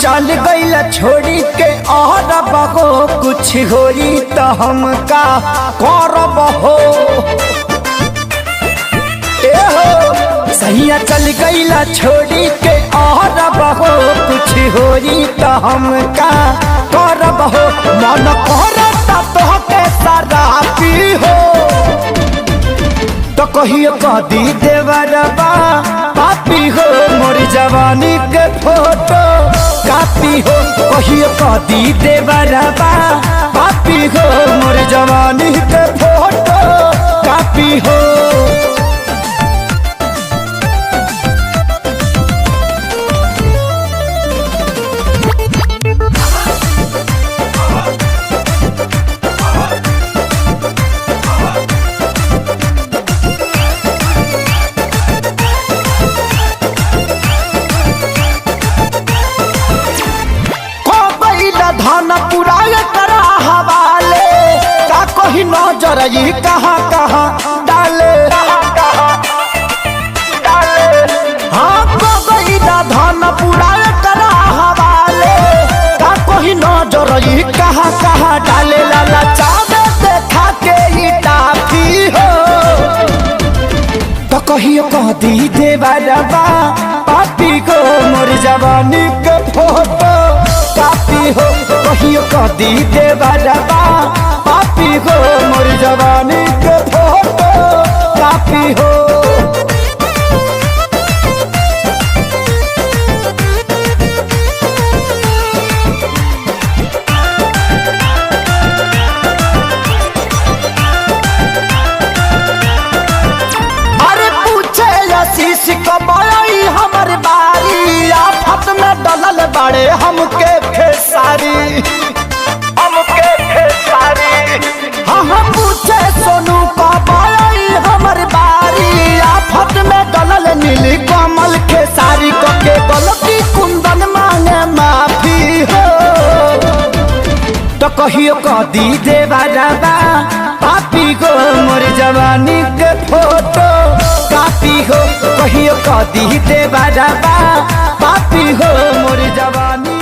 चल गईल छोड़ी के और बहो कुछ होई तो हमका करब हो सैया चल गईल छोड़ी के और बहो कुछ होई तो हमका करब हो मन करता तो के सारा पी हो तो कहियो कदी देवरबा पापी हो मोर जवानी के फोटो कापी हो कहियो कदी देवरबा पापी हो मोर जवानी के फोटो कापी हो धन पुराय करा हवाले का कहीं नजर ये कहाँ कहाँ डाले हाँ गई धन पुराय करा हवाले का कहीं नजर ये कहाँ कहाँ डाले लाला चावे देखा के ही टाफी हो तो कहियो कहती देवरबा पापी को मोर जवानी के फोटो कापी हो कहियो कदी देवरबा पापी हो मोर जवानी के फोटो कापी हो अरे पूछे आशीष कमाई हमर बारी आफत में डलल बड़े हमके हाँ पूछे सोनू कमाई हमर बारी आफत में डलल नीली कमल के सारी के गलती कुंदन मांगे माफी हो तो कहियो कदी देवरबा पापी को मोर जवानी के फोटो कापी हो कहियो कदी देवरबा पापी हो मोर जवानी